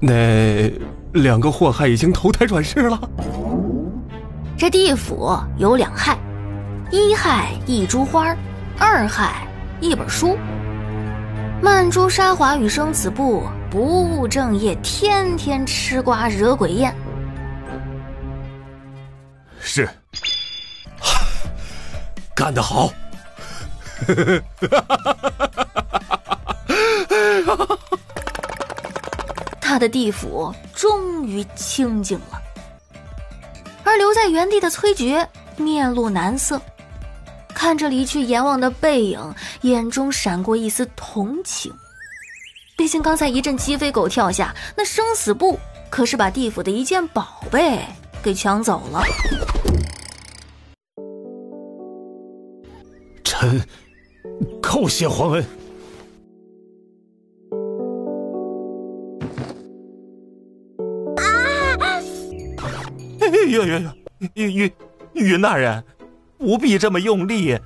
那2个祸害已经投胎转世了。这地府有2害，1害一株花，2害一本书。曼珠沙华与生死簿不务正业，天天吃瓜惹鬼宴。是，干得好。他的地府终于清静了，而留在原地的崔珏面露难色，看着离去阎王的背影，眼中闪过一丝同情。毕竟刚才一阵鸡飞狗跳下，那生死簿可是把地府的一件宝贝给抢走了。臣叩谢皇恩。云大人，不必这么用力，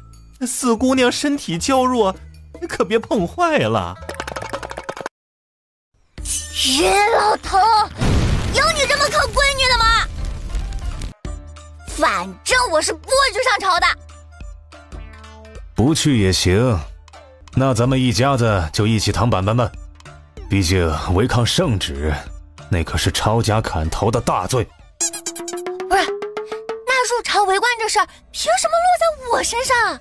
四姑娘身体娇弱，可别碰坏了。任老头，有你这么坑闺女的吗？反正我是不会去上朝的。不去也行，那咱们一家子就一起躺板板吧。毕竟违抗圣旨，那可是抄家砍头的大罪。不是，那入朝为官这事儿凭什么落在我身上？我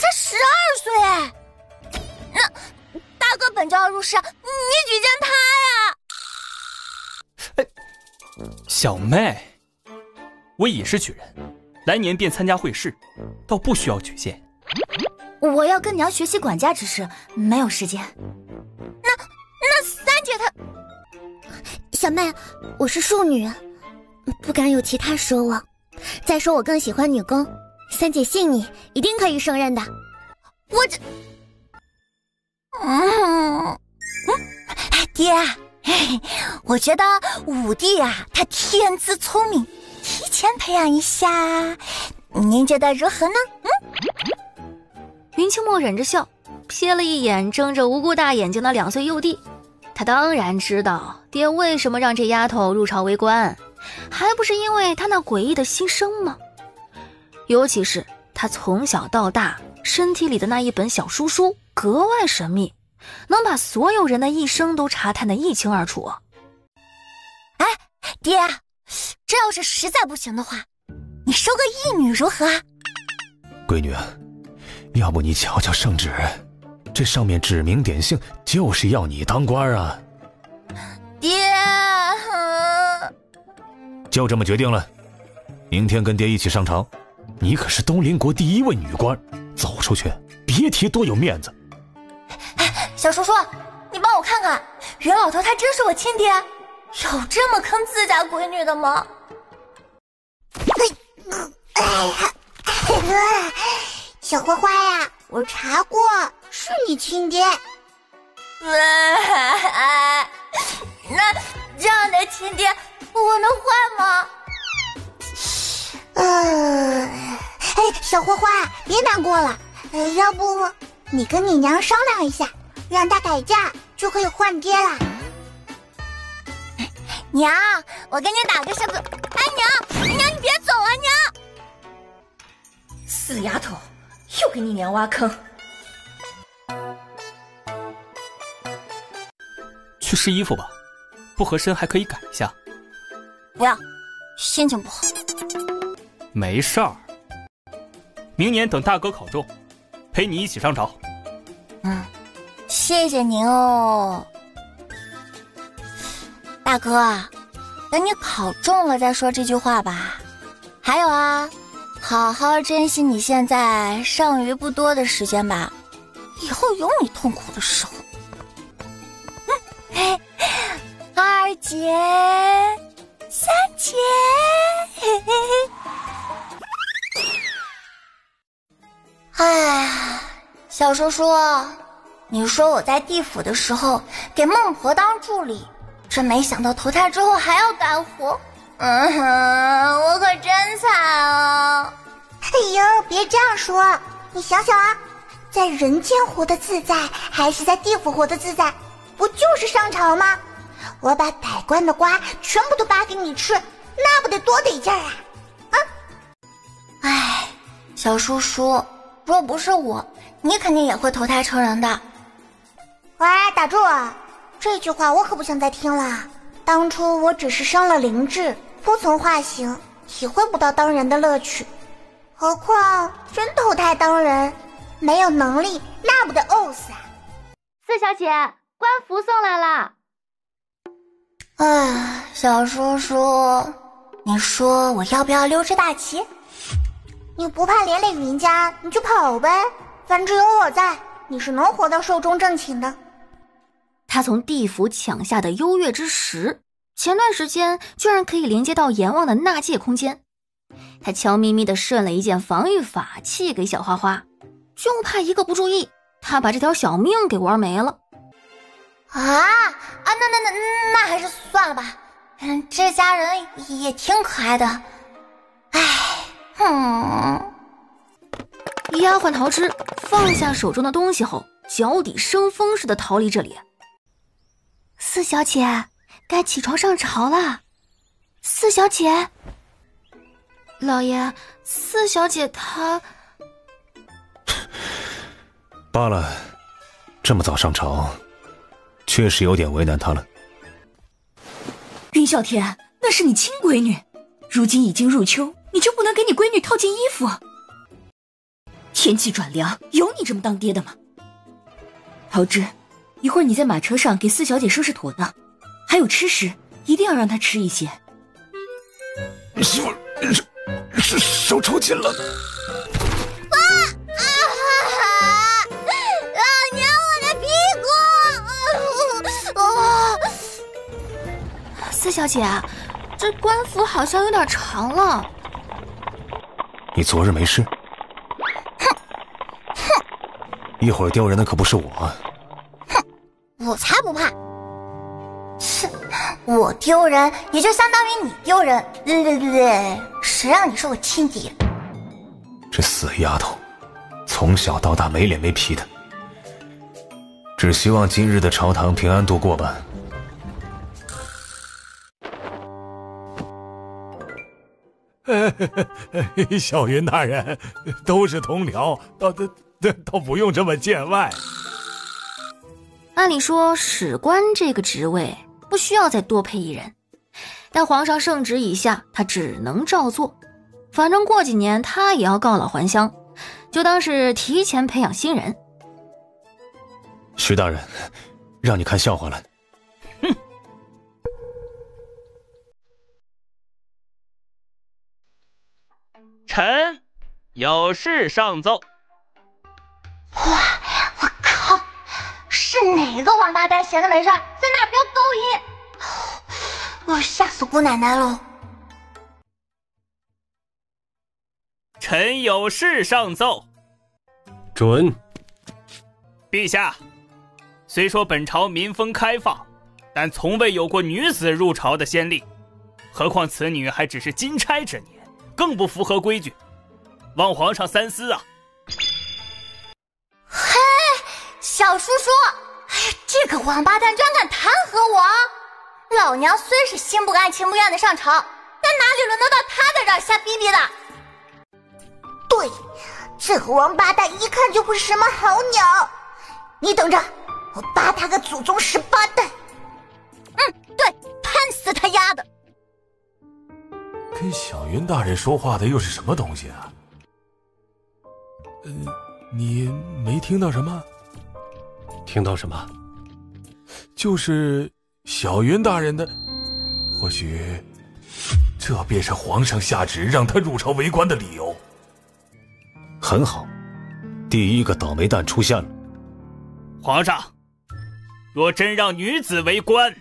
才12岁。那大哥本就要入仕，你举荐他呀。小妹，我已是举人，来年便参加会试，倒不需要举荐。我要跟娘学习管家之事，没有时间。那三姐她……小妹，我是庶女，不敢有其他奢望。再说我更喜欢女工，三姐信你，一定可以胜任的。我这……爹，我觉得五弟啊，他天资聪明，提前培养一下，您觉得如何呢？云清墨忍着笑，瞥了一眼睁着无辜大眼睛的2岁幼弟。他当然知道爹为什么让这丫头入朝为官，还不是因为她那诡异的心声吗？尤其是她从小到大身体里的那一本小书书格外神秘，能把所有人的一生都查探得一清二楚。哎，爹，这要是实在不行的话，你收个义女如何啊？闺女，要不你瞧瞧圣旨，这上面指名点姓，就是要你当官啊！爹，就这么决定了，明天跟爹一起上朝。你可是东邻国第1位女官，走出去别提多有面子。小叔叔，你帮我看看，袁老头他真是我亲爹？有这么坑自家闺女的吗？小花花呀，我查过，是你亲爹。那这样的亲爹，我能换吗？小花花，别难过了，要不你跟你娘商量一下，让她改嫁，就可以换爹啦。娘，我给你打个声子。哎，娘，你别走啊，娘！死丫头，又给你娘挖坑。去试衣服吧，不合身还可以改一下。不要，心情不好。没事儿，明年等大哥考中，陪你一起上朝。谢谢您哦。大哥，等你考中了再说这句话吧。还有啊，好好珍惜你现在剩余不多的时间吧，以后有你痛苦的时候。二姐，三姐，哎，小叔叔，你说我在地府的时候给孟婆当助理，真没想到投胎之后还要干活。我可真惨啊！哎呦，别这样说，你想想啊，在人间活得自在，还是在地府活得自在，不就是上朝吗？我把百官的瓜全部都扒给你吃，那不得多得劲儿啊！哎，小叔叔，若不是我，你肯定也会投胎成人的。喂，打住啊！这句话我可不想再听了。当初我只是生了灵智，不曾化形，体会不到当人的乐趣。何况真投胎当人，没有能力，那不得呕死啊！四小姐，官服送来了。哎，小叔叔，你说我要不要溜之大吉？你不怕连累云家，你就跑呗，反正有我在，你是能活到寿终正寝的。他从地府抢下的优越之石，前段时间居然可以连接到阎王的纳戒空间。他悄咪咪地顺了一件防御法器给小花花，就怕一个不注意，他把这条小命给玩没了。那还是算了吧。这家人也挺可爱的。丫鬟桃枝放下手中的东西后，脚底生风似的逃离这里。四小姐，该起床上朝了。四小姐，老爷，四小姐她……罢了，这么早上朝，确实有点为难她了。云啸天，那是你亲闺女，如今已经入秋，你就不能给你闺女套件衣服？天气转凉，有你这么当爹的吗？桃枝，一会儿你在马车上给四小姐收拾妥当，还有吃食，一定要让她吃一些。媳妇，手抽筋了。老娘我的屁股！四小姐，这官服好像有点长了。你昨日没事？一会儿丢人的可不是我。我才不怕！我丢人也就相当于你丢人。谁让你是我亲爹？这死丫头，从小到大没脸没皮的。只希望今日的朝堂平安度过吧。小云大人，都是同僚，倒不用这么见外。按理说史官这个职位不需要再多配一人，但皇上圣旨已下，他只能照做。反正过几年他也要告老还乡，就当是提前培养新人。徐大人，让你看笑话了。哼！臣有事上奏。哇！我靠！是哪个王八蛋闲的没事在那飙高音？我吓死姑奶奶喽！臣有事上奏。准。陛下，虽说本朝民风开放，但从未有过女子入朝的先例，何况此女还只是金钗之年，更不符合规矩，望皇上三思啊！嘿，小叔叔，这个王八蛋居然敢弹劾我！老娘虽是心不甘情不愿的上朝，但哪里轮得到他在这儿瞎逼逼的？对，这个王八蛋一看就不是什么好鸟，你等着，我扒他个祖宗18代！对，判死他丫的！跟小云大人说话的又是什么东西啊？你没听到什么？听到什么？就是小云大人的，或许这便是皇上下旨让他入朝为官的理由。很好，第一个倒霉蛋出现了。皇上，若真让女子为官，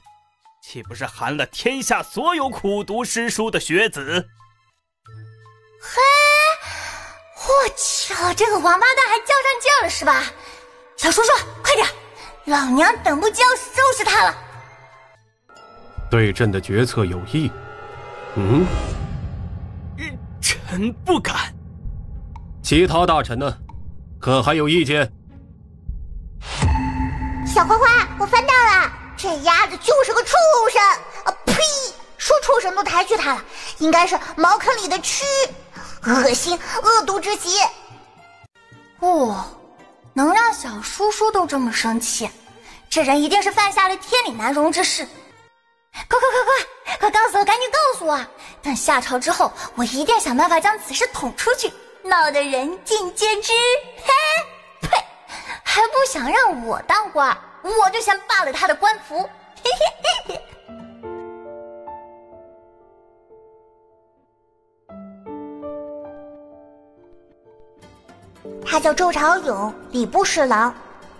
岂不是寒了天下所有苦读诗书的学子？嘿，我操，这个王八蛋还较上劲了是吧？小叔叔，快点，老娘等不及要收拾他了。对朕的决策有异。臣不敢。其他大臣呢？可还有意见？小花花，我翻到了，这鸭子就是个畜生！啊呸！说畜生都抬举他了，应该是茅坑里的蛆，恶心，恶毒之极。能让小叔叔都这么生气，这人一定是犯下了天理难容之事。快告诉我，赶紧告诉我！等下朝之后，我一定想办法将此事捅出去，闹得人尽皆知。嘿，呸！还不想让我当官，我就先罢了他的官服。嘿嘿嘿嘿。他叫周朝勇，礼部侍郎。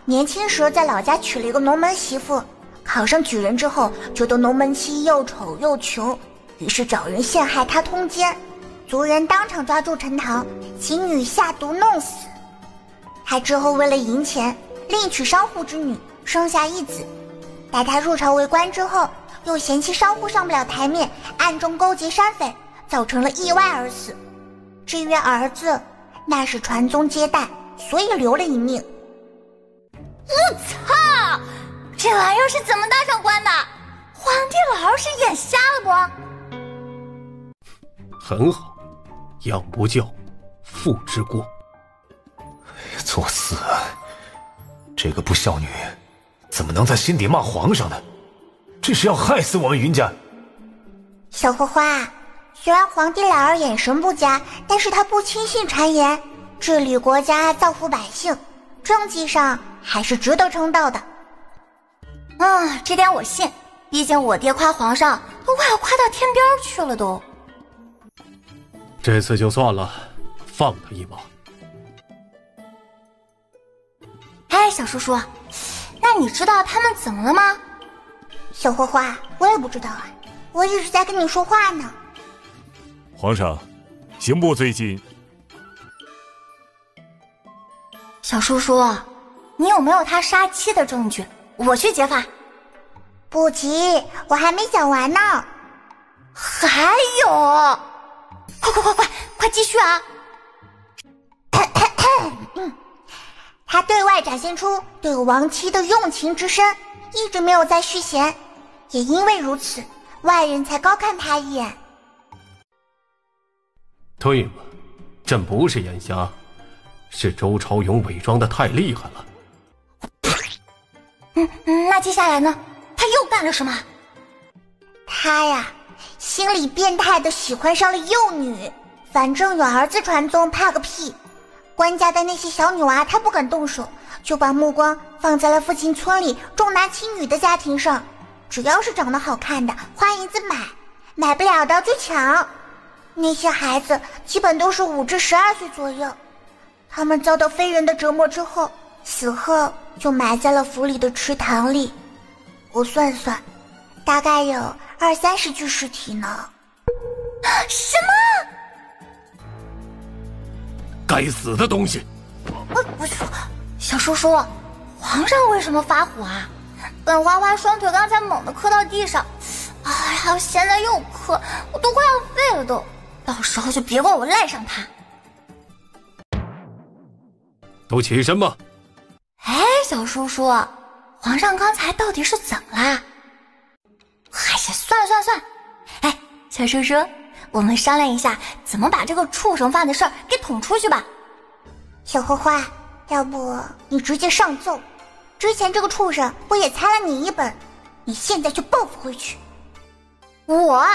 年轻时在老家娶了一个农门媳妇，考上举人之后，觉得农门妻又丑又穷，于是找人陷害他通奸，族人当场抓住陈塘，请女下毒弄死。他之后为了赢钱，另娶商户之女，生下一子。待他入朝为官之后，又嫌弃商户上不了台面，暗中勾结山匪，造成了意外而死。至于儿子，那是传宗接代，所以留了一命。我操！这玩意儿是怎么当上官的？皇帝老是眼瞎了不？很好，养不教，父之过。作死！这个不孝女，怎么能在心底骂皇上呢？这是要害死我们云家！小荷花，虽然皇帝老儿眼神不佳，但是他不轻信谗言，治理国家，造福百姓，政绩上还是值得称道的。这点我信，毕竟我爹夸皇上都快要夸到天边去了都。这次就算了，放他一马。哎，小叔叔，那你知道他们怎么了吗？小花花，我也不知道啊，我一直在跟你说话呢。皇上，刑部最近……小叔叔，你有没有他杀妻的证据？我去揭发。不急，我还没讲完呢。还有，快继续啊！他对外展现出对亡妻的用情之深，一直没有再续弦，也因为如此，外人才高看他一眼。对嘛，朕不是眼瞎，是周朝勇伪装的太厉害了。那接下来呢？他又干了什么？他呀，心里变态的喜欢上了幼女，反正有儿子传宗，怕个屁！官家的那些小女娃，他不敢动手，就把目光放在了附近村里重男轻女的家庭上，只要是长得好看的，花银子买，买不了的就抢。那些孩子基本都是5至12岁左右，他们遭到非人的折磨之后，死后就埋在了府里的池塘里。我算算，大概有20-30具尸体呢。什么？该死的东西！不是，小叔叔，皇上为什么发火啊？本花花双腿刚才猛地磕到地上，哎呀，现在又磕，我都快要废了都。到时候就别怪我赖上他。都起身吧。哎，小叔叔，皇上刚才到底是怎么啦？哎呀，算了。哎，小叔叔，我们商量一下，怎么把这个畜生犯的事儿给捅出去吧。小花花，要不你直接上奏？之前这个畜生不也裁了你一本，你现在就报复回去。我？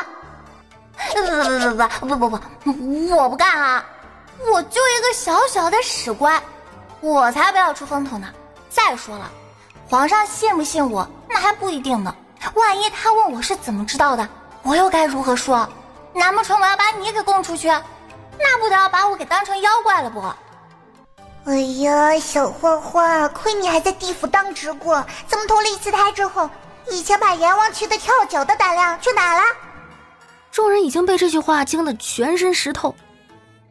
不，我不干啊！我就一个小小的史官，我才不要出风头呢。再说了，皇上信不信我，那还不一定呢。万一他问我是怎么知道的，我又该如何说？难不成我要把你给供出去？那不得要把我给当成妖怪了不？哎呀，小花花，亏你还在地府当职过，怎么投了一次胎之后，以前把阎王骑得跳脚的胆量去哪了？众人已经被这句话惊得全身湿透。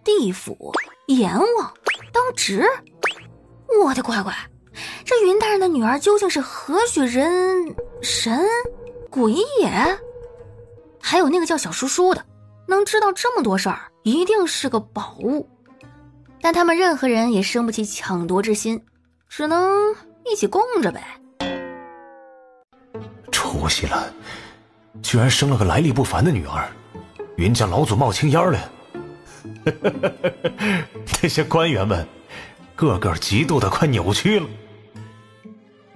地府、阎王、当职，我的乖乖，这云大人的女儿究竟是何许人神鬼也？还有那个叫小叔叔的，能知道这么多事儿，一定是个宝物。但他们任何人也生不起抢夺之心，只能一起供着呗。出息了，居然生了个来历不凡的女儿，云家老祖冒青烟了。那些官员们个个嫉妒的快扭曲了。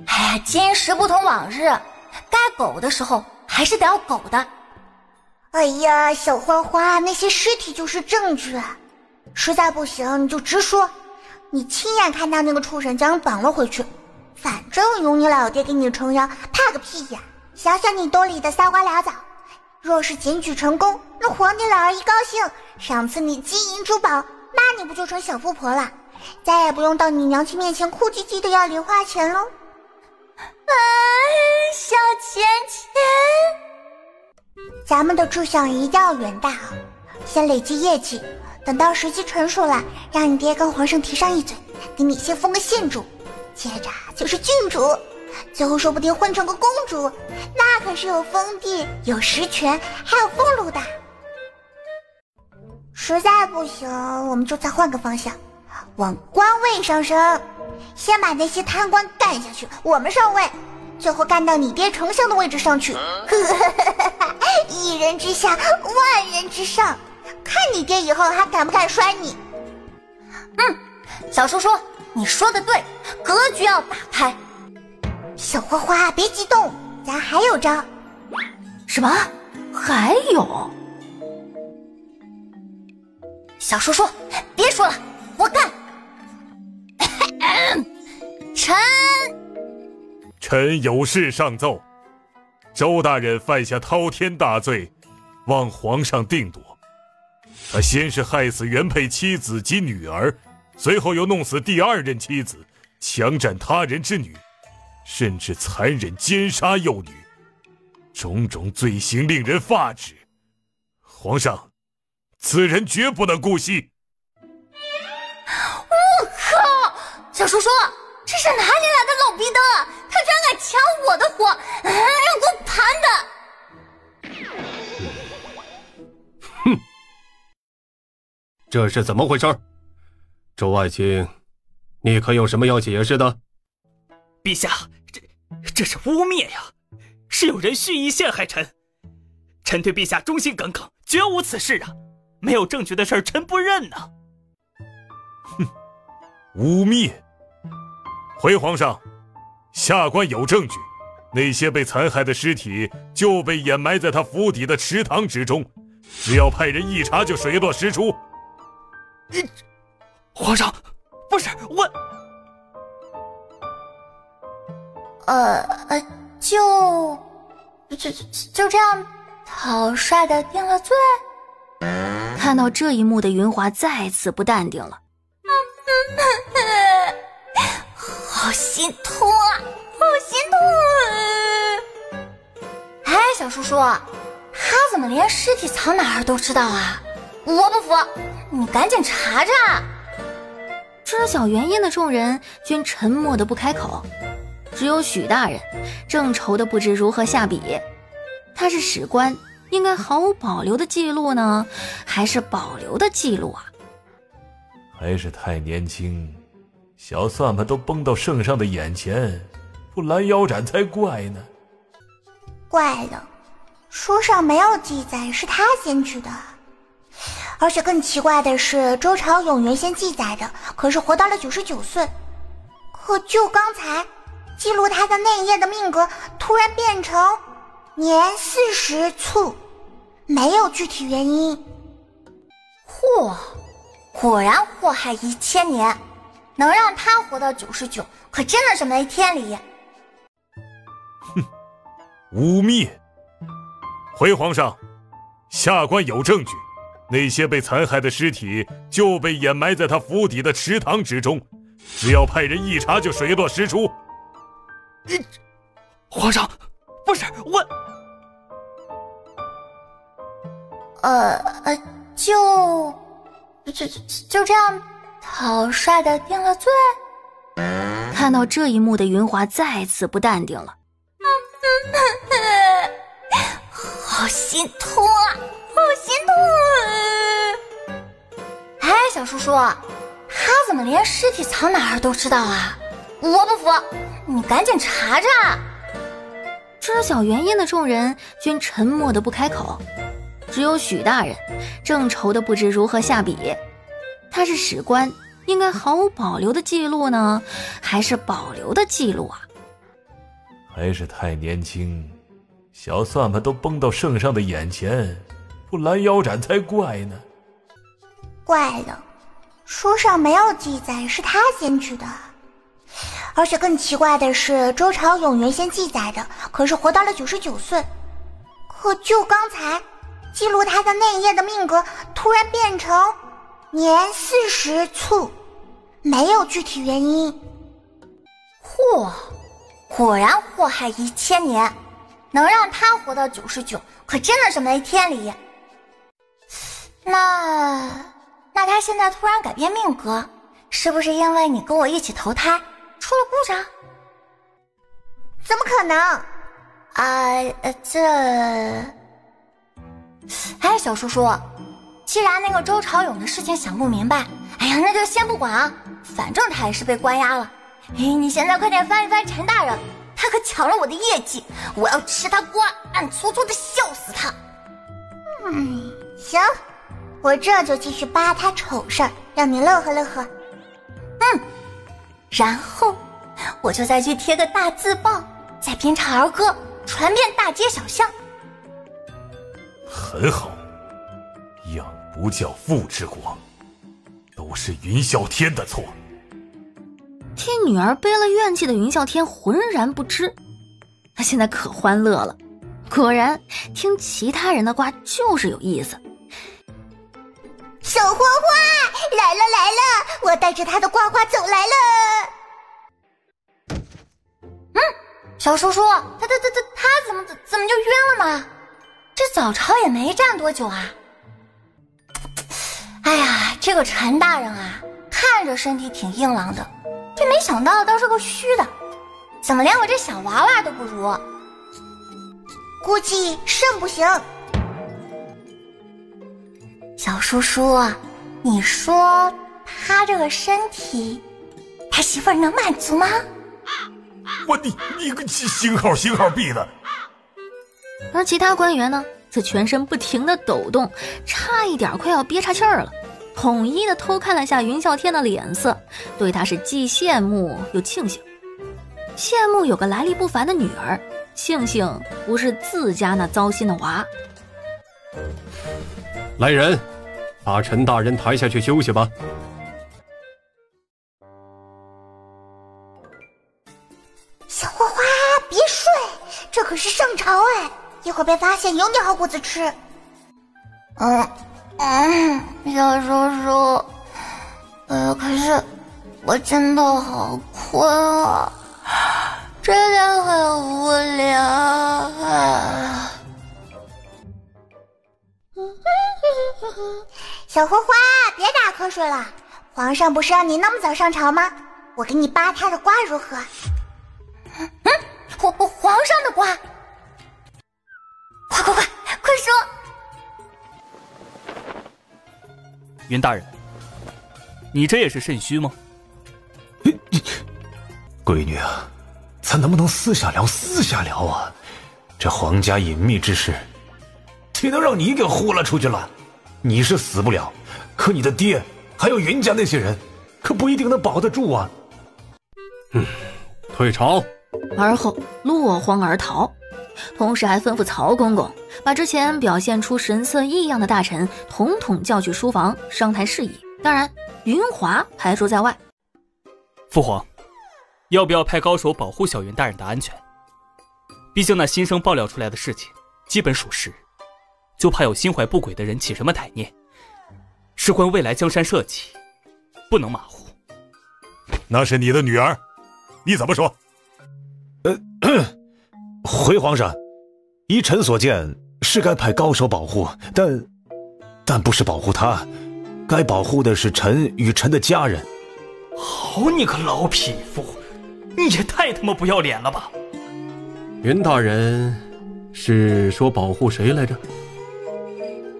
哎呀，今时不同往日，该狗的时候还是得要狗的。哎呀，小花花，那些尸体就是证据，实在不行你就直说，你亲眼看到那个畜生将人绑了回去，反正有你老爹给你撑腰，怕个屁呀！想想你兜里的3花2枣，若是检举成功，那皇帝老儿一高兴，赏赐你金银珠宝，那你不就成小富婆了？再也不用到你娘亲面前哭唧唧的要零花钱喽。小钱钱，咱们的志向一定要远大啊！先累积业绩，等到时机成熟了，让你爹跟皇上提上一嘴，给你先封个县主，接着就是郡主，最后说不定混成个公主，那可是有封地、有实权，还有俸禄的。实在不行，我们就再换个方向，往官位上升，先把那些贪官干下去，我们上位，最后干到你爹丞相的位置上去。一人之下，万人之上，看你爹以后还敢不敢摔你。小叔叔，你说的对，格局要打开。小花花别激动，咱还有招。什么？还有？小叔叔别说了，我干。臣有事上奏，周大人犯下滔天大罪，望皇上定夺。他先是害死原配妻子及女儿，随后又弄死第2任妻子，强占他人之女，甚至残忍奸杀幼女，种种罪行令人发指。皇上，此人绝不能姑息。我靠！小叔叔，这是哪里来的老逼灯啊？他居然敢抢我的火，要给我盘的！哼，这是怎么回事？周爱卿，你可有什么要解释的？陛下，这是污蔑呀！是有人蓄意陷害臣，臣对陛下忠心耿耿，绝无此事啊！没有证据的事臣不认呐！哼，污蔑！回皇上，下官有证据，那些被残害的尸体就被掩埋在他府邸的池塘之中，只要派人一查就水落石出。皇上，不是我，就这样草率的定了罪。看到这一幕的云华再次不淡定了。好心痛啊，好心痛啊！哎，小叔叔，他怎么连尸体藏哪儿都知道啊？我不服，你赶紧查查。知晓原因的众人均沉默的不开口，只有许大人正愁的不知如何下笔。他是史官，应该毫无保留的记录呢，还是保留的记录啊？还是太年轻，小算盘都崩到圣上的眼前，不拦腰斩才怪呢。怪了，书上没有记载是他先去的，而且更奇怪的是，周朝永原先记载的可是活到了99岁，可就刚才记录他的那一页的命格突然变成年40卒，没有具体原因。嚯，果然祸害1000年，能让他活到99，可真的是没天理。哼，污蔑！回皇上，下官有证据，那些被残害的尸体就被掩埋在他府邸的池塘之中，只要派人一查就水落石出。皇上，不是我，就这样草率的定了罪。看到这一幕的云华再次不淡定了。好心痛啊，好心痛啊！哎，小叔叔，他怎么连尸体藏哪儿都知道啊？我不服，你赶紧查查。知晓原因的众人均沉默的不开口，只有许大人正愁得不知如何下笔。他是史官，应该毫无保留的记录呢，还是保留的记录啊？还是太年轻，小算盘都崩到圣上的眼前，不拦腰斩才怪呢。怪了，书上没有记载是他先知的。而且更奇怪的是，周朝勇原先记载的可是活到了99岁，可就刚才记录他的那一页的命格突然变成年40卒，没有具体原因。嚯，果然祸害1000年，能让他活到99，可真的是没天理。那他现在突然改变命格，是不是因为你跟我一起投胎出了故障？怎么可能？小叔叔，既然那个周朝勇的事情想不明白，哎呀，那就先不管啊，反正他也是被关押了。你现在快点翻一翻陈大人，他可抢了我的业绩，我要吃他瓜，暗搓搓的笑死他。行，我这就继续扒他丑事儿，让你乐呵乐呵。然后我就再去贴个大字报，再编唱儿歌，传遍大街小巷。很好，养不教父之过，都是云啸天的错。替女儿背了怨气的云啸天浑然不知，他现在可欢乐了。果然，听其他人的瓜就是有意思。小花花来了来了，我带着他的呱呱走来了。小叔叔，他怎么就晕了呢？这早朝也没站多久啊。哎呀，这个陈大人啊，看着身体挺硬朗的，这没想到倒是个虚的，怎么连我这小娃娃都不如？估计肾不行。小叔叔，你说他这个身体，他媳妇儿能满足吗？你个星号毙的！而其他官员呢，则全身不停地抖动，差一点快要憋岔气儿了，统一的偷看了下云啸天的脸色，对他是既羡慕又庆幸。羡慕有个来历不凡的女儿，庆幸不是自家那糟心的娃。来人，把陈大人抬下去休息吧。小花花，别睡，这可是圣朝哎，一会儿被发现有你好果子吃。小叔叔，可是我真的好困啊，真的很无聊啊。小花花，别打瞌睡了，皇上不是让你那么早上朝吗？我给你扒他的瓜如何？皇上的瓜，快说！云大人，你这也是肾虚吗？闺女啊，咱能不能私下聊啊？这皇家隐秘之事，岂能让你给呼了出去了？你是死不了，可你的爹还有云家那些人，可不一定能保得住啊。退朝。而后落荒而逃，同时还吩咐曹公公把之前表现出神色异样的大臣统统叫去书房商谈事宜，当然云华排除在外。父皇，要不要派高手保护小云大人的安全？毕竟那新生爆料出来的事情基本属实，就怕有心怀不轨的人起什么歹念，事关未来江山社稷，不能马虎。那是你的女儿，你怎么说？回皇上，依臣所见，是该派高手保护，但不是保护他，该保护的是臣与臣的家人。好你个老匹夫，你也太他妈不要脸了吧！云大人是说保护谁来着？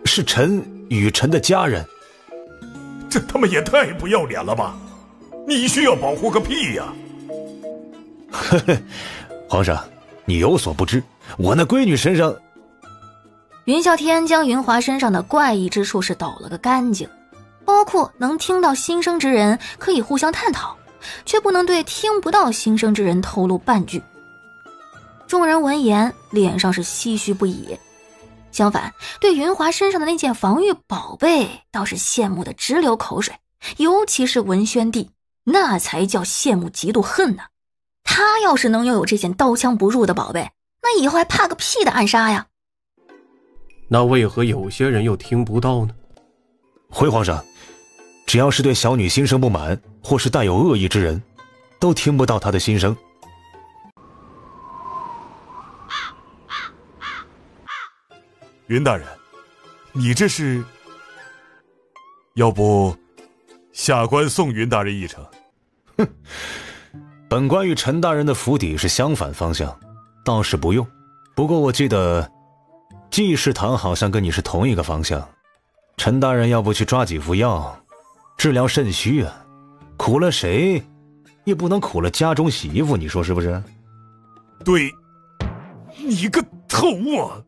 是臣与臣的家人。这他妈也太不要脸了吧！你需要保护个屁呀！皇上，你有所不知，我那闺女身上……云啸天将云华身上的怪异之处是抖了个干净，包括能听到心声之人可以互相探讨，却不能对听不到心声之人透露半句。众人闻言，脸上是唏嘘不已。相反，对云华身上的那件防御宝贝倒是羡慕的直流口水，尤其是文宣帝，那才叫羡慕嫉妒恨呢。他要是能拥有这件刀枪不入的宝贝，那以后还怕个屁的暗杀呀！那为何有些人又听不到呢？回皇上，只要是对小女心生不满，或是带有恶意之人，都听不到她的心声。云大人，你这是……要不下官送云大人一程？哼，本官与陈大人的府邸是相反方向，倒是不用。不过我记得济世堂好像跟你是同一个方向。陈大人要不去抓几副药，治疗肾虚啊？苦了谁，也不能苦了家中媳妇，你说是不是？对，你个头啊！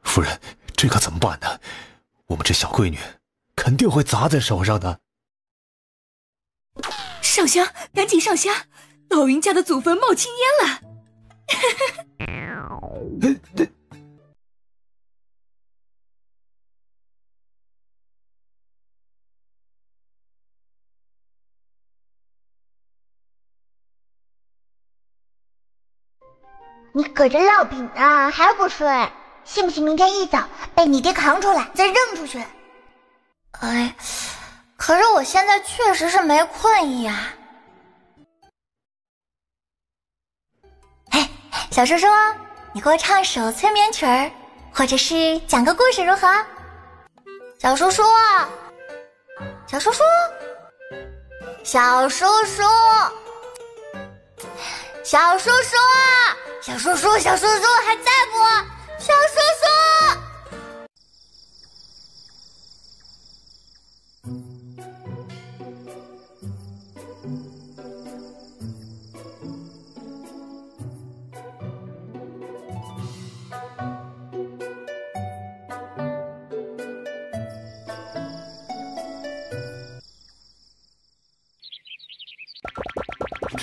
夫人，这可怎么办呢？我们这小闺女肯定会砸在手上的。上香，赶紧上香！老云家的祖坟冒青烟了。你搁这烙饼呢，还不睡？信不信明天一早被你爹扛出来，再扔出去？哎，可是我现在确实是没困意啊。哎，小叔叔，你给我唱首催眠曲儿，或者是讲个故事如何？小叔叔，小叔叔，小叔叔，小叔叔，小叔叔，小叔叔还在不？小叔叔。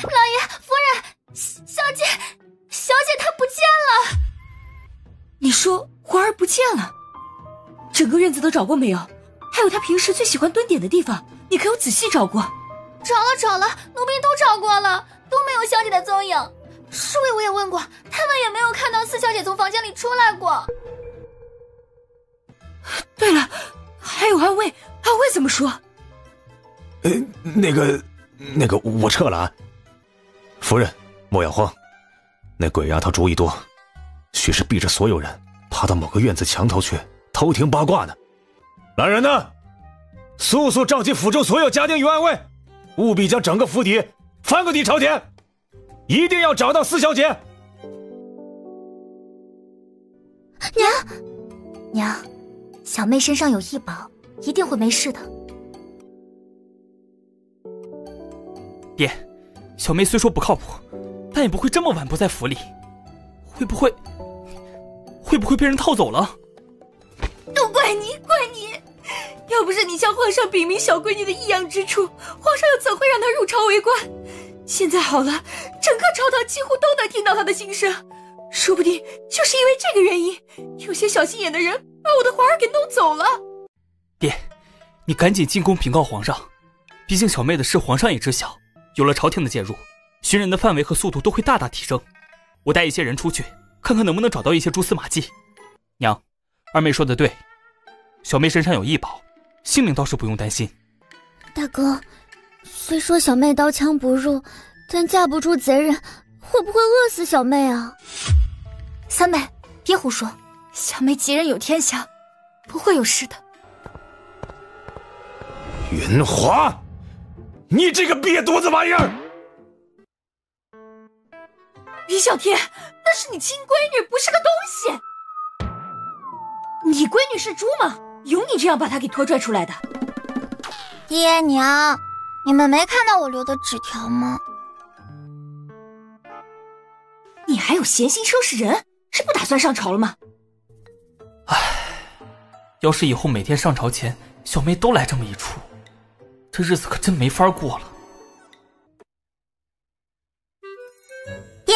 老爷夫人，小姐她不见了。你说环儿不见了？整个院子都找过没有？还有她平时最喜欢蹲点的地方，你可有仔细找过？找了，奴婢都找过了，都没有小姐的踪影。侍卫我也问过，他们也没有看到四小姐从房间里出来过。对了，还有二位怎么说？那个我撤了啊。夫人莫要慌，那鬼丫头主意多，许是逼着所有人爬到某个院子墙头去偷听八卦呢。来人呐，速速召集府中所有家丁与暗卫，务必将整个府邸翻个底朝天，一定要找到四小姐。娘，小妹身上有异宝，一定会没事的。爹，小妹虽说不靠谱，但也不会这么晚不在府里，会不会被人套走了？都怪你！要不是你向皇上禀明小闺女的异样之处，皇上又怎会让她入朝为官？现在好了，整个朝堂几乎都能听到她的心声，说不定就是因为这个原因，有些小心眼的人把我的环儿给弄走了。爹，你赶紧进宫禀告皇上，毕竟小妹的事皇上也知晓，有了朝廷的介入，寻人的范围和速度都会大大提升。我带一些人出去，看看能不能找到一些蛛丝马迹。娘，二妹说的对，小妹身上有异宝，性命倒是不用担心。大哥，虽说小妹刀枪不入，但架不住贼人，会不会饿死小妹啊？三妹，别胡说，小妹吉人有天相，不会有事的。云华，你这个瘪犊子玩意儿！于小天，那是你亲闺女，不是个东西。你闺女是猪吗？有你这样把她给拖拽出来的？爹娘，你们没看到我留的纸条吗？还有闲心收拾人，是不打算上朝了吗？要是以后每天上朝前小妹都来这么一出，这日子可真没法过了。爹，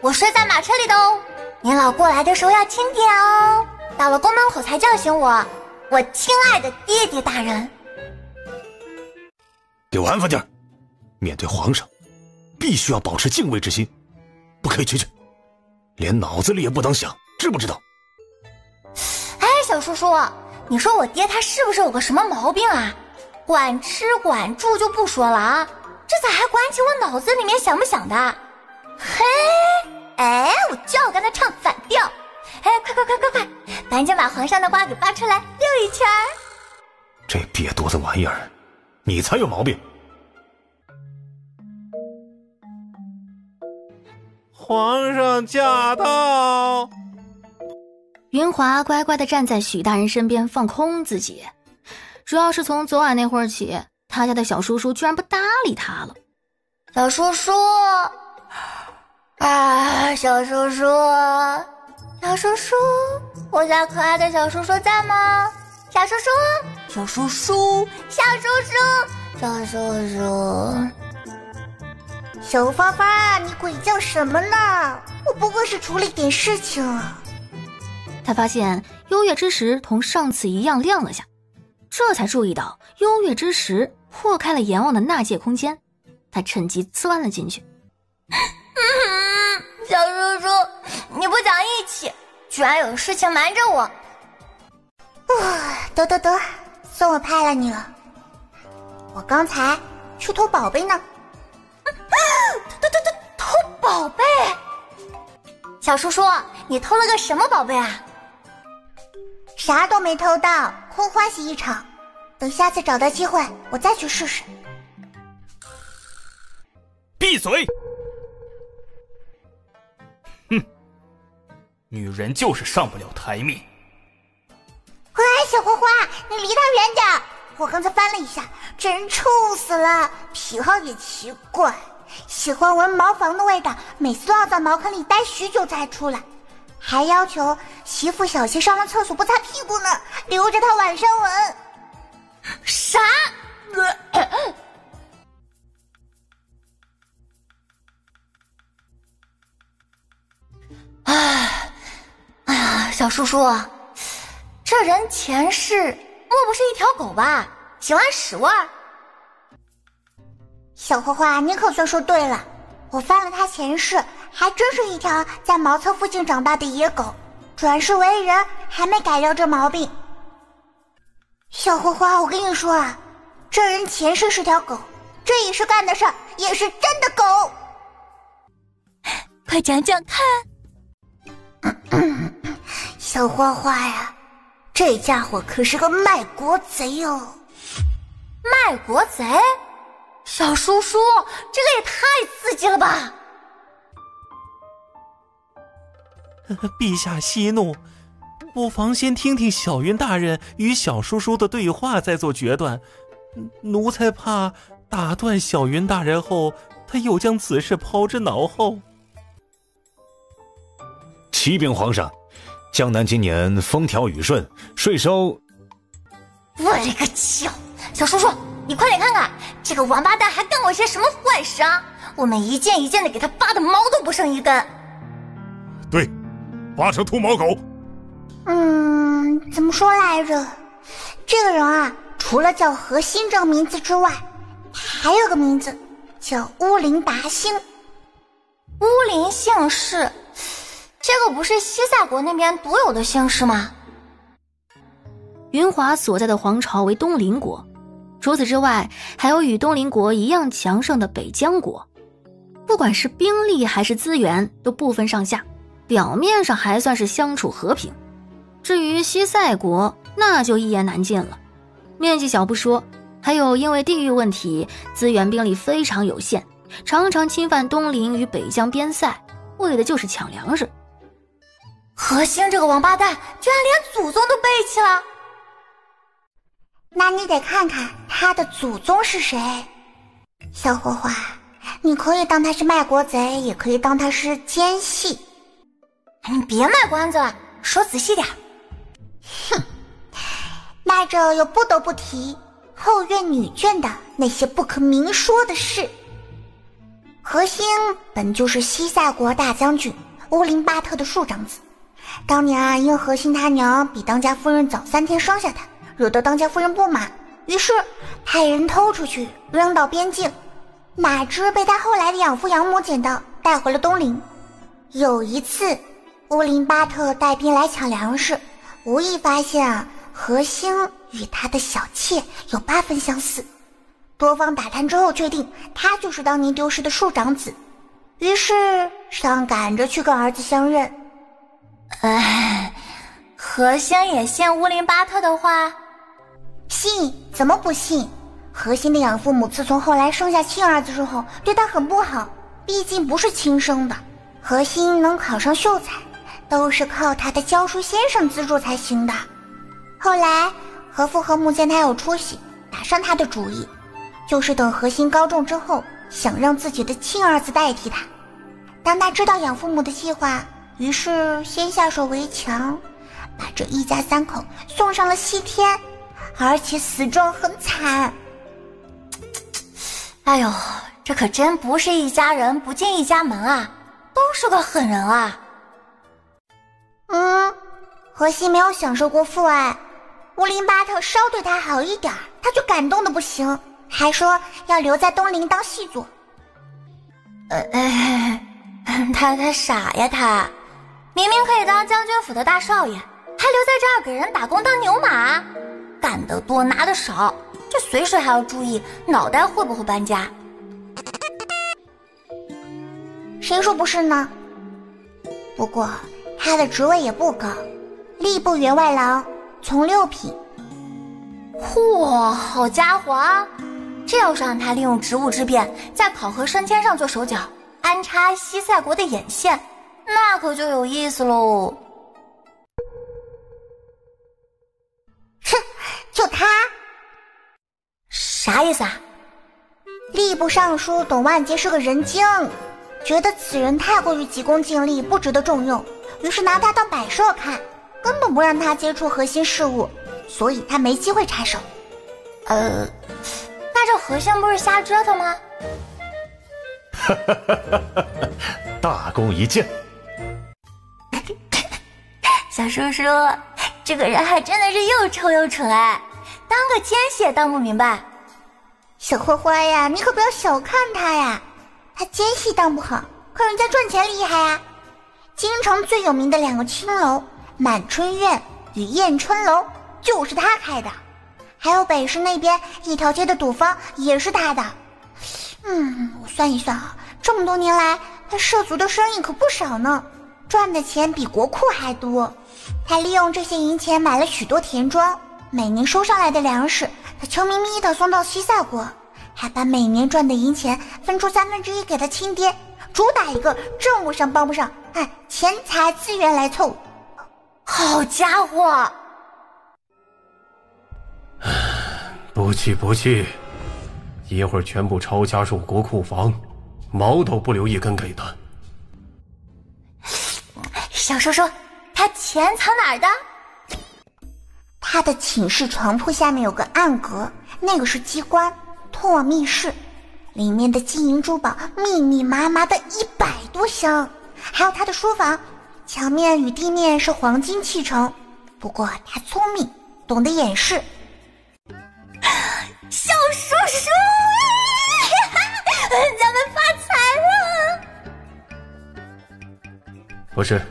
我睡在马车里的哦，您老过来的时候要轻点哦，到了宫门口才叫醒我，我亲爱的爹爹大人。给我安分点，面对皇上必须要保持敬畏之心，不可以蛐蛐，连脑子里也不能想，知不知道？哎，小叔叔，你说我爹他是不是有个什么毛病啊？管吃管住就不说了啊，这咋还管起我脑子里面想不想的？嘿，哎，我就要跟他唱反调！哎，快，赶紧把皇上的瓜给扒出来溜一圈。这瘪犊子玩意儿，你才有毛病！皇上驾到！云华乖乖地站在许大人身边放空自己，主要是从昨晚那会儿起，他家的小叔叔居然不搭理他了。小叔叔，啊，小叔叔，小叔叔，我家可爱的小叔叔在吗？小叔叔，小叔叔，小叔叔，小叔叔。小芳芳，你鬼叫什么呢？我不过是处理点事情。他发现幽月之石同上次一样亮了下，这才注意到幽月之石破开了阎王的纳戒空间，他趁机钻了进去。小叔叔，你不讲义气，居然有事情瞒着我。得，算我派了你了。我刚才去偷宝贝呢。偷宝贝？小叔叔，你偷了个什么宝贝啊？啥都没偷到，空欢喜一场。等下次找到机会，我再去试试。闭嘴！哼，女人就是上不了台面。乖，小花花，你离他远点。我刚才翻了一下，这人臭死了，癖好也奇怪，喜欢闻茅房的味道，每次都要在茅坑里待许久才出来，还要求媳妇小心上了厕所不擦屁股呢，留着他晚上闻。啥？哎呀，小叔叔，这人前世莫不是一条狗吧？喜欢屎味儿。小花花，你可算说对了，我翻了他前世，还真是一条在茅厕附近长大的野狗，转世为人还没改掉这毛病。小花花，我跟你说啊，这人前世是条狗，这一世干的事儿也是真的狗。快讲讲看。小花花呀，这家伙可是个卖国贼哦。卖国贼？小叔叔，这个也太刺激了吧！陛下息怒，不妨先听听小云大人与小叔叔的对话，再做决断。奴才怕打断小云大人后，他又将此事抛之脑后。启禀皇上，江南今年风调雨顺，税收……我勒个去！小叔叔，你快点看看，这个王八蛋还干过些什么坏事啊！我们一件一件的给他扒的毛都不剩一根。对，扒成秃毛狗。怎么说来着？这个人啊，除了叫何心这个名字之外，还有个名字叫乌林达星。乌林姓氏，这个不是西塞国那边独有的姓氏吗？云华所在的皇朝为东邻国，除此之外，还有与东邻国一样强盛的北疆国，不管是兵力还是资源都不分上下，表面上还算是相处和平。至于西塞国，那就一言难尽了，面积小不说，还有因为地域问题，资源兵力非常有限，常常侵犯东邻与北疆边塞，为的就是抢粮食。何兴这个王八蛋居然连祖宗都背弃了。那你得看看他的祖宗是谁。小花花，你可以当他是卖国贼，也可以当他是奸细。你别卖关子了，说仔细点。哼，那这又不得不提后院女眷的那些不可明说的事。何兴本就是西夏国大将军乌林巴特的庶长子，当年啊，因为何兴他娘比当家夫人早3天生下他，惹得当家夫人不满，于是派人偷出去扔到边境，哪知被他后来的养父养母捡到，带回了东陵。有一次乌林巴特带兵来抢粮食，无意发现啊，何兴与他的小妾有8分相似，多方打探之后确定他就是当年丢失的庶长子，于是上赶着去跟儿子相认。何兴也信乌林巴特的话？信，怎么不信？何兴的养父母自从后来生下亲儿子之后，对他很不好，毕竟不是亲生的。何兴能考上秀才，都是靠他的教书先生资助才行的。后来何父何母见他有出息，打上他的主意，就是等何兴高中之后，想让自己的亲儿子代替他。当他知道养父母的计划，于是先下手为强，把这一家3口送上了西天，而且死状很惨。哎呦，这可真不是一家人不进一家门啊，都是个狠人啊。何兴没有享受过父爱，乌林巴特稍对他好一点，他就感动的不行，还说要留在东陵当细作。他傻呀，他明明可以当将军府的大少爷，还留在这儿给人打工当牛马，干得多拿得少，这随时还要注意脑袋会不会搬家。谁说不是呢？不过他的职位也不高，吏部员外郎，从6品。嚯，好家伙啊！这要是让他利用职务之便，在考核升迁上做手脚，安插西塞国的眼线，那可就有意思喽。哼，就他啥意思啊？吏部尚书董万杰是个人精，觉得此人太过于急功近利，不值得重用，于是拿他当摆设看，根本不让他接触核心事务，所以他没机会插手。那这何兴不是瞎折腾吗？大功一件。小叔叔，这个人还真的是又臭又蠢哎，当个奸细也当不明白。小花花呀，你可不要小看他呀，他奸细当不好，可人家赚钱厉害啊。京城最有名的2个青楼，满春院与燕春楼，就是他开的，还有北市那边一条街的赌坊也是他的。我算一算啊，这么多年来他涉足的生意可不少呢，赚的钱比国库还多。他利用这些银钱买了许多田庄，每年收上来的粮食他悄咪咪地送到西塞国，还把每年赚的银钱分出1/3给他亲爹，主打一个政务上帮不上，钱财资源来凑。好家伙！不气不气，一会儿全部抄家入国库房，毛都不留一根给他。小叔叔，他钱藏哪儿的？他的寝室床铺下面有个暗格，那个是机关，通往密室，里面的金银珠宝密密麻麻的100多箱，还有他的书房，墙面与地面是黄金砌成，不过他聪明，懂得掩饰。小叔叔，咱们发财了！不是，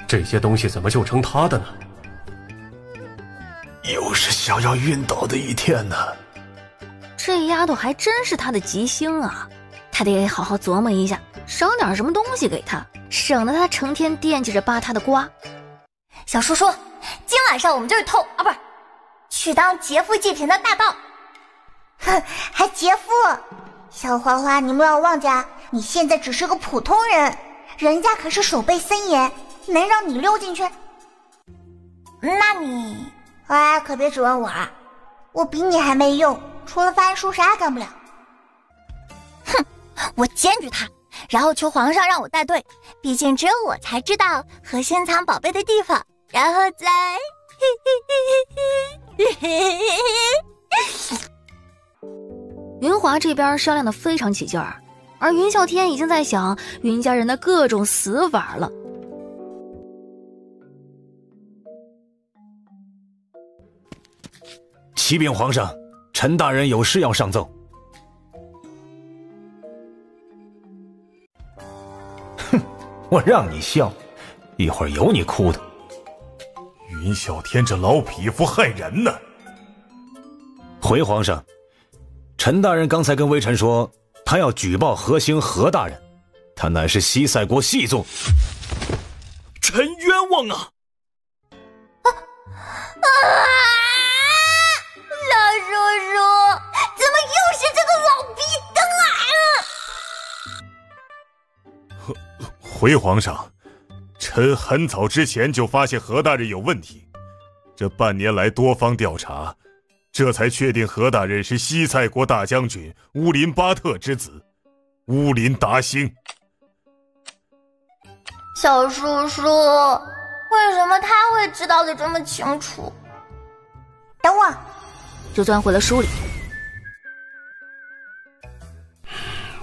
这些东西怎么就成他的呢？又是想要晕倒的一天呢。这丫头还真是他的吉星啊，他得好好琢磨一下，赏点什么东西给他，省得他成天惦记着扒他的瓜。小叔叔，今晚上我们就是偷啊，不是去当劫富济贫的大盗。哼，还劫富？小花花，你们要忘记啊，你现在只是个普通人，人家可是手背森严，能让你溜进去？那你可别指望我啊，我比你还没用，除了翻书啥也干不了。哼，我检举他，然后求皇上让我带队，毕竟只有我才知道核心藏宝贝的地方，然后再云华这边商量得非常起劲儿，而云啸天已经在想云家人的各种死法了。启禀皇上，陈大人有事要上奏。哼，我让你笑，一会儿有你哭的。云啸天这老匹夫害人呢！回皇上，陈大人刚才跟微臣说，他要举报何兴何大人，他乃是西塞国细作。臣冤枉啊！老叔叔，怎么又是这个老逼灯啊！回皇上，臣很早之前就发现何大人有问题，这半年来多方调查，这才确定何大人是西塞国大将军乌林巴特之子乌林达星。小叔叔，为什么他会知道的这么清楚？等我，就钻回了书里。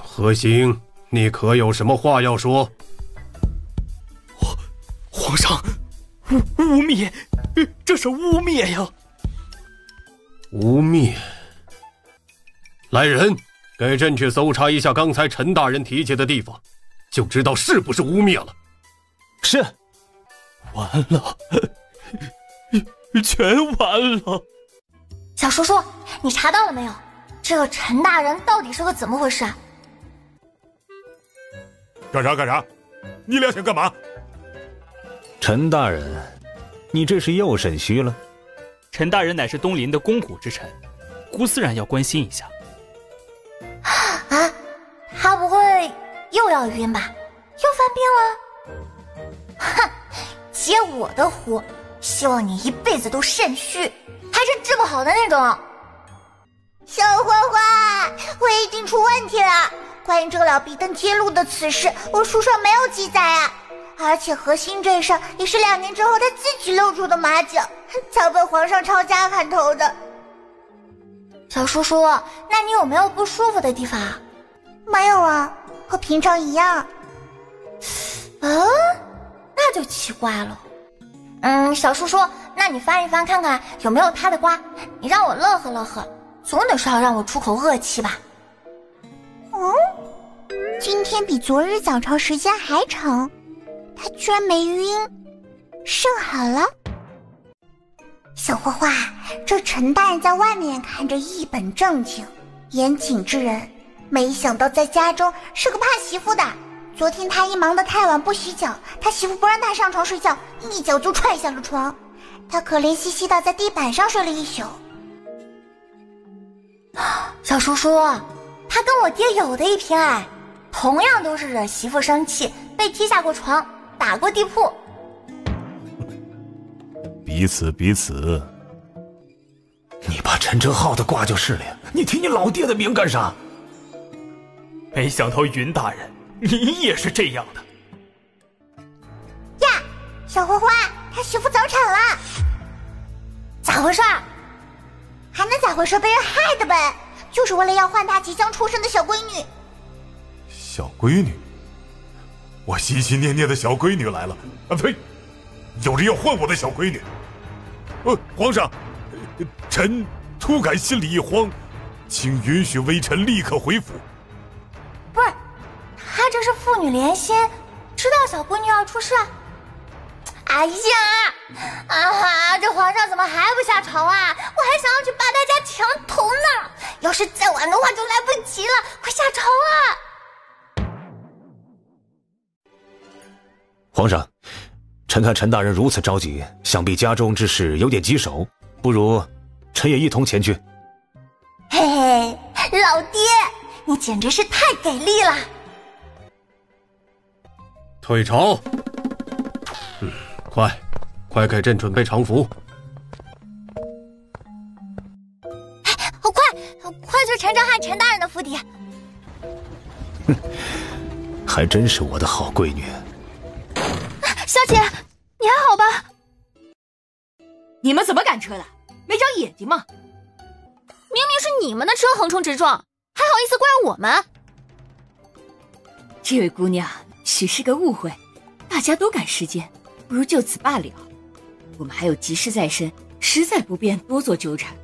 何兴，你可有什么话要说？皇上，污蔑，这是污蔑呀！污蔑！来人，给朕去搜查一下刚才陈大人提及的地方，就知道是不是污蔑了。是。完了，全完了。小叔叔，你查到了没有？这个陈大人到底是个怎么回事啊？干啥？你俩想干嘛？陈大人，你这是又肾虚了？陈大人乃是东林的肱骨之臣，姑自然要关心一下。啊，他不会又要晕吧？又犯病了？哼，接我的活，希望你一辈子都肾虚，还是治不好的那种。小花花，我已经出问题了。关于这个老逼灯揭露的此事，我书上没有记载啊。而且何兴这事也是2年之后他自己露出的马脚，才被皇上抄家砍头的。小叔叔，那你有没有不舒服的地方啊？没有啊，和平常一样。那就奇怪了。小叔叔，那你翻一翻看看有没有他的瓜，你让我乐呵乐呵，总得是要让我出口恶气吧。今天比昨日早朝时间还长，他居然没晕，甚好了。小花花，这陈大人在外面看着一本正经严谨之人，没想到在家中是个怕媳妇的。昨天他一忙得太晚不洗脚，他媳妇不让他上床睡觉，一脚就踹下了床，他可怜兮兮的在地板上睡了一宿。小叔叔，他跟我爹有的一拼哎，同样都是惹媳妇生气，被踢下过床，打过地铺。彼此。你把陈哲浩的挂就是了呀，你提你老爹的名干啥？没想到云大人，你也是这样的呀！小花花，他媳妇早产了，咋回事？还能咋回事？被人害的呗，就是为了要换他即将出生的小闺女。小闺女？我心心念念的小闺女来了啊！呸！有人要换我的小闺女。皇上，臣突感心里一慌，请允许微臣立刻回府。不是，他这是父女连心，知道小闺女要出事。哎呀，这皇上怎么还不下朝啊？我还想要去扒他家墙头呢，要是再晚的话就来不及了，快下朝啊！皇上，臣看陈大人如此着急，想必家中之事有点棘手，不如臣也一同前去。嘿嘿，老爹，你简直是太给力了！退朝。快给朕准备常服。快去陈哲翰陈大人的府邸。还真是我的好闺女。小姐，你还好吧？你们怎么赶车的？没长眼睛吗？明明是你们的车横冲直撞，还好意思怪我们？这位姑娘，许是个误会，大家都赶时间，不如就此罢了。我们还有急事在身，实在不便多做纠缠。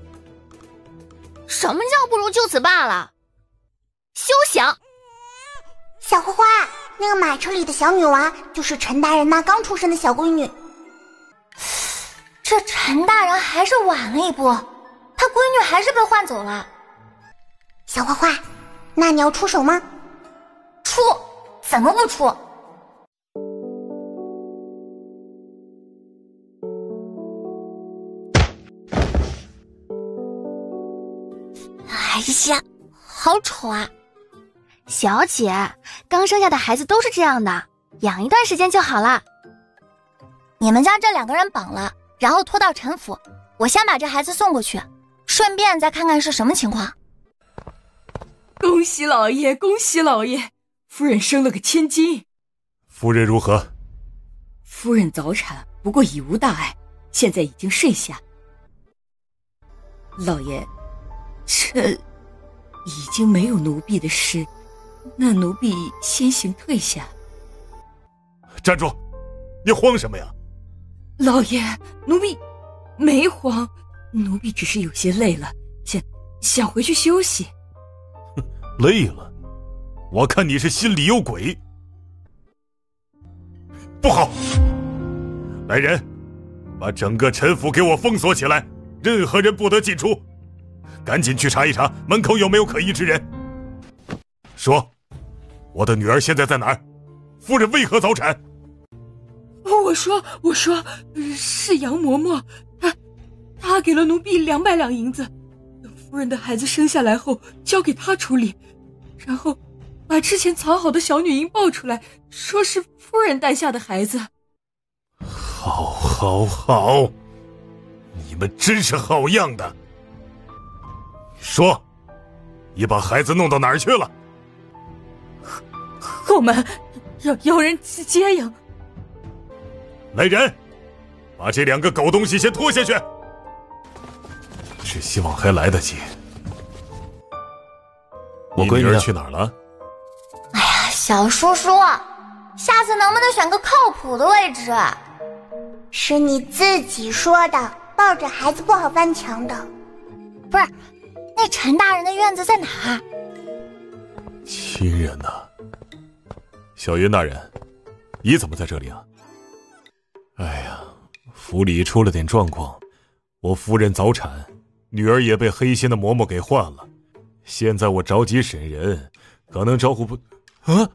什么叫不如就此罢了？休想！小花花，那个马车里的小女娃就是陈大人那刚出生的小闺女。这陈大人还是晚了一步，他闺女还是被换走了。小花花，那你要出手吗？出，怎么不出？哎呀，好丑啊！小姐，刚生下的孩子都是这样的，养一段时间就好了。你们家这2个人绑了，然后拖到陈府，我先把这孩子送过去，顺便再看看是什么情况。恭喜老爷，恭喜老爷！夫人生了个千金。夫人如何？夫人早产，不过已无大碍，现在已经睡下。老爷，这已经没有奴婢的事，那奴婢先行退下。站住！你慌什么呀？老爷，奴婢没慌，奴婢只是有些累了，想回去休息。累了？我看你是心里有鬼。不好！来人，把整个陈府给我封锁起来，任何人不得进出。赶紧去查一查门口有没有可疑之人。说，我的女儿现在在哪儿？夫人为何早产？我说，是杨嬷嬷，她给了奴婢200两银子，等夫人的孩子生下来后交给她处理，然后把之前藏好的小女婴抱出来，说是夫人诞下的孩子。好，你们真是好样的。说，你把孩子弄到哪儿去了？后门有人接应。来人，把这2个狗东西先拖下去。只希望还来得及。我闺女去哪儿了？哎呀，小叔叔，下次能不能选个靠谱的位置？是你自己说的，抱着孩子不好翻墙的。不是，那陈大人的院子在哪儿？亲人呐，小云大人，你怎么在这里啊？哎呀，府里出了点状况，我夫人早产，女儿也被黑心的嬷嬷给换了。现在我着急审人，可能招呼不……啊！